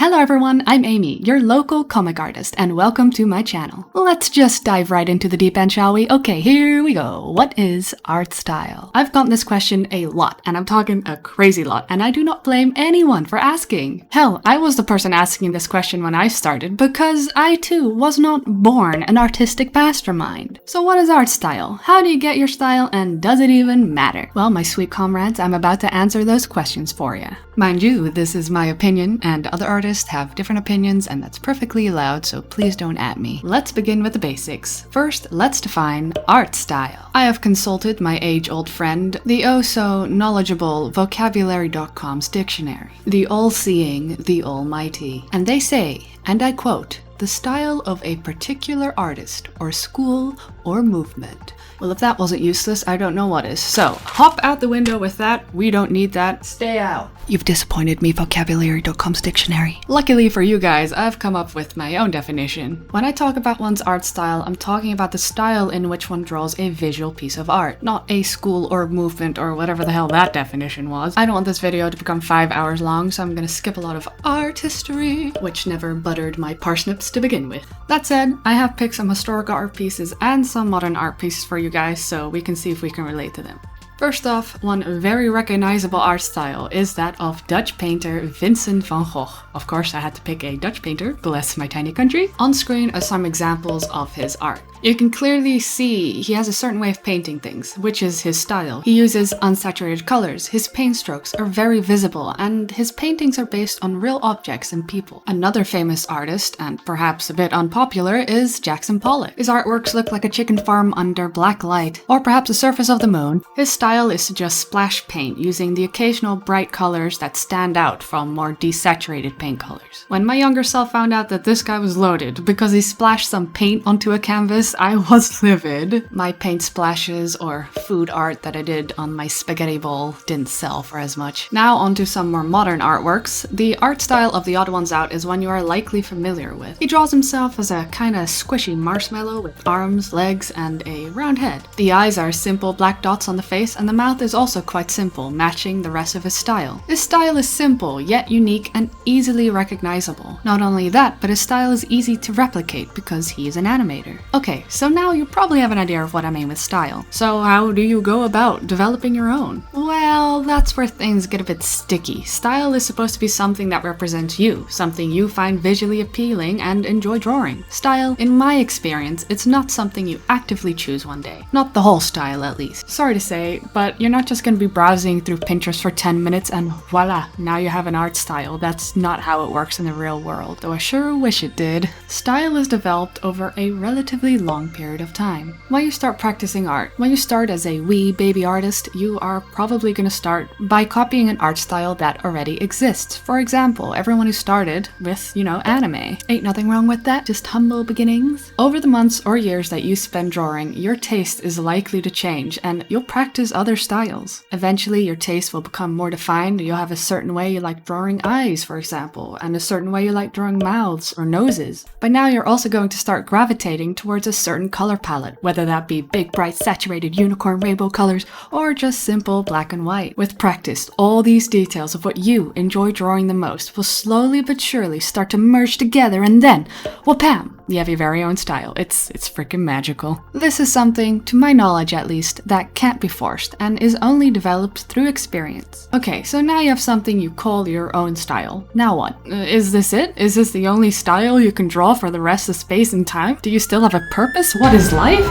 Hello everyone, I'm Amy, your local comic artist, and welcome to my channel. Let's just dive right into the deep end, shall we? Okay, here we go. What is art style? I've gotten this question a lot, and I'm talking a crazy lot, and I do not blame anyone for asking. Hell, I was the person asking this question when I started because I too was not born an artistic mastermind. So what is art style? How do you get your style, and does it even matter? Well, my sweet comrades, I'm about to answer those questions for you. Mind you, this is my opinion, and other artists have different opinions, and that's perfectly allowed, so please don't at me. Let's begin with the basics. First, let's define art style. I have consulted my age-old friend, the oh-so-knowledgeable Vocabulary.com's dictionary, the all-seeing, the almighty, and they say, and I quote, "the style of a particular artist or school or movement." Well, if that wasn't useless, I don't know what is. So, hop out the window with that. We don't need that. Stay out. You've disappointed me, Vocabulary.com's dictionary. Luckily for you guys, I've come up with my own definition. When I talk about one's art style, I'm talking about the style in which one draws a visual piece of art, not a school or movement or whatever the hell that definition was. I don't want this video to become 5 hours long, so I'm gonna skip a lot of art history, which never buttered my parsnips to begin with. That said, I have picked some historical art pieces and some modern art pieces for you guys, so we can see if we can relate to them. First off, one very recognizable art style is that of Dutch painter Vincent van Gogh. Of course, I had to pick a Dutch painter, bless my tiny country. On screen are some examples of his art. You can clearly see he has a certain way of painting things, which is his style. He uses unsaturated colors, his paint strokes are very visible, and his paintings are based on real objects and people. Another famous artist, and perhaps a bit unpopular, is Jackson Pollock. His artworks look like a chicken farm under black light, or perhaps the surface of the moon. His style is to just splash paint using the occasional bright colors that stand out from more desaturated paint colors. When my younger self found out that this guy was loaded because he splashed some paint onto a canvas, I was livid. My paint splashes or food art that I did on my spaghetti bowl didn't sell for as much. Now onto some more modern artworks. The art style of the odd ones out is one you are likely familiar with. He draws himself as a kinda squishy marshmallow with arms, legs, and a round head. The eyes are simple black dots on the face, and the mouth is also quite simple, matching the rest of his style. His style is simple, yet unique and easily recognizable. Not only that, but his style is easy to replicate because he is an animator. Okay, so now you probably have an idea of what I mean with style. So how do you go about developing your own? Well, that's where things get a bit sticky. Style is supposed to be something that represents you, something you find visually appealing and enjoy drawing. Style, in my experience, it's not something you actively choose one day. Not the whole style, at least. Sorry to say, but you're not just going to be browsing through Pinterest for 10 minutes and voila, now you have an art style. That's not how it works in the real world, though I sure wish it did. Style is developed over a relatively long period of time. When you start practicing art, when you start as a wee baby artist, you are probably going to start by copying an art style that already exists. For example, everyone who started with, anime. Ain't nothing wrong with that, just humble beginnings. Over the months or years that you spend drawing, your taste is likely to change and you'll practice other styles. Eventually, your taste will become more defined. You'll have a certain way you like drawing eyes, for example, and a certain way you like drawing mouths or noses. By now, you're also going to start gravitating towards a certain color palette, whether that be big, bright, saturated unicorn rainbow colors or just simple black and white. With practice, all these details of what you enjoy drawing the most will slowly but surely start to merge together, and then, whoopam! You have your very own style. It's freaking magical. This is something, to my knowledge at least, that can't be forced and is only developed through experience. Okay, so now you have something you call your own style. Now what? Is this it? Is this the only style you can draw for the rest of space and time? Do you still have a purpose? What is life?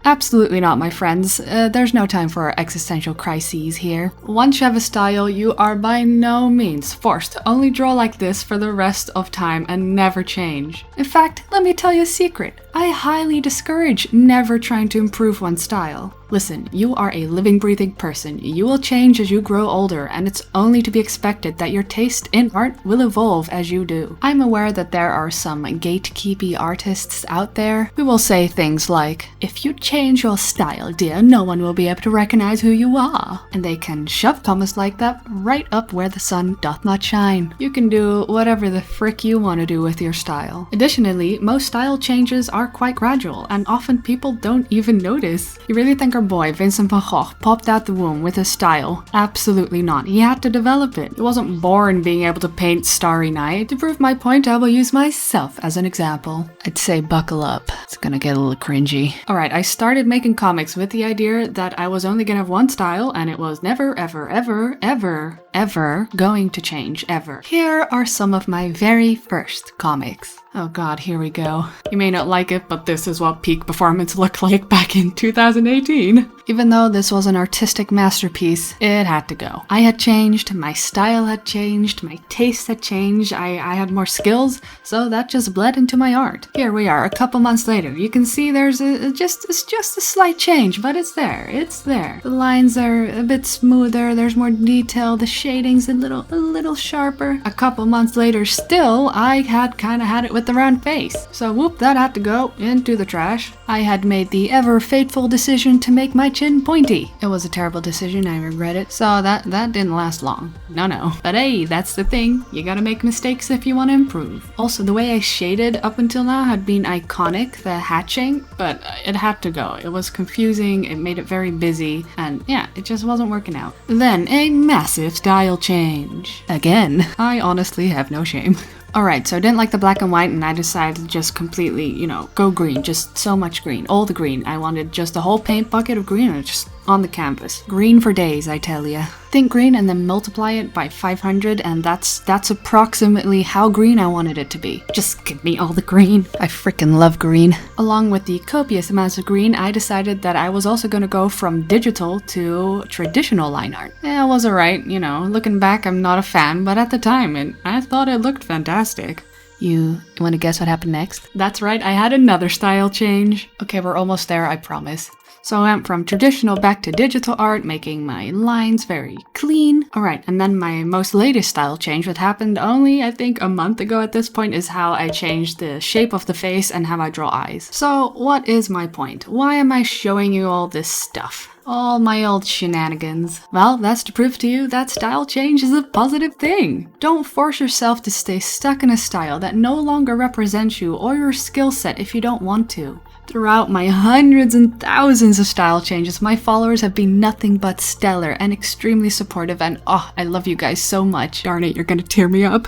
Absolutely not, my friends. There's no time for existential crises here. Once you have a style, you are by no means forced to only draw like this for the rest of time and never change. In fact, let me tell you a secret. I highly discourage never trying to improve one's style. Listen, you are a living, breathing person. You will change as you grow older, and it's only to be expected that your taste in art will evolve as you do. I'm aware that there are some gatekeepy artists out there who will say things like, "If you change your style, dear, no one will be able to recognize who you are." And they can shove comments like that right up where the sun doth not shine. You can do whatever the frick you want to do with your style. Additionally, most style changes are quite gradual, and often people don't even notice. You really think our our boy Vincent van Gogh popped out the womb with a style? Absolutely not. He had to develop it. He wasn't born being able to paint Starry Night. To prove my point, I will use myself as an example. I'd say buckle up. It's gonna get a little cringy. Alright, I started making comics with the idea that I was only gonna have one style and it was never, ever, ever, ever, ever going to change, ever. Here are some of my very first comics. Oh god, here we go. You may not like it, but this is what peak performance looked like back in 2018. Even though this was an artistic masterpiece, it had to go. I had changed, my style had changed, my taste had changed, I had more skills, so that just bled into my art. Here we are, a couple months later. You can see there's just a slight change, but it's there, it's there. The lines are a bit smoother, there's more detail, the shading's a little sharper. A couple months later, still, I had kinda had it with the round face. So whoop, that had to go into the trash. I had made the ever fateful decision to make my chin pointy. It was a terrible decision, I regret it. So that didn't last long. No. But hey, that's the thing. You gotta make mistakes if you want to improve. Also, the way I shaded up until now had been iconic, the hatching, but it had to go. It was confusing, it made it very busy, and yeah, it just wasn't working out. Then a massive style change. Again, I honestly have no shame. Alright, so I didn't like the black and white and I decided to just completely, go green. Just so much green. All the green. I wanted just a whole paint bucket of green and just on the canvas. Green for days, I tell ya. Think green and then multiply it by 500 and that's approximately how green I wanted it to be. Just give me all the green. I freaking love green. Along with the copious amounts of green, I decided that I was also gonna go from digital to traditional line art. Yeah, it was alright, looking back I'm not a fan, but at the time I thought it looked fantastic. You wanna guess what happened next? That's right, I had another style change. Okay, we're almost there, I promise. So I went from traditional back to digital art, making my lines very clean. Alright, and then my most latest style change, what happened only, I think, a month ago at this point, is how I changed the shape of the face and how I draw eyes. So what is my point? Why am I showing you all this stuff? All my old shenanigans. Well, that's to prove to you that style change is a positive thing. Don't force yourself to stay stuck in a style that no longer represents you or your skill set if you don't want to. Throughout my hundreds and thousands of style changes, my followers have been nothing but stellar and extremely supportive, and I love you guys so much. Darn it, you're gonna tear me up.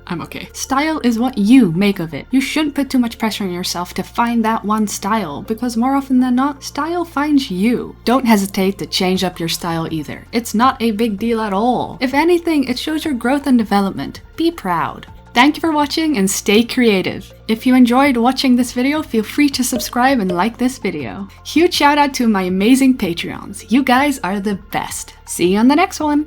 I'm okay. Style is what you make of it. You shouldn't put too much pressure on yourself to find that one style, because more often than not, style finds you. Don't hesitate to change up your style either. It's not a big deal at all. If anything, it shows your growth and development. Be proud. Thank you for watching and stay creative. If you enjoyed watching this video, feel free to subscribe and like this video. Huge shout out to my amazing Patreons. You guys are the best. See you on the next one.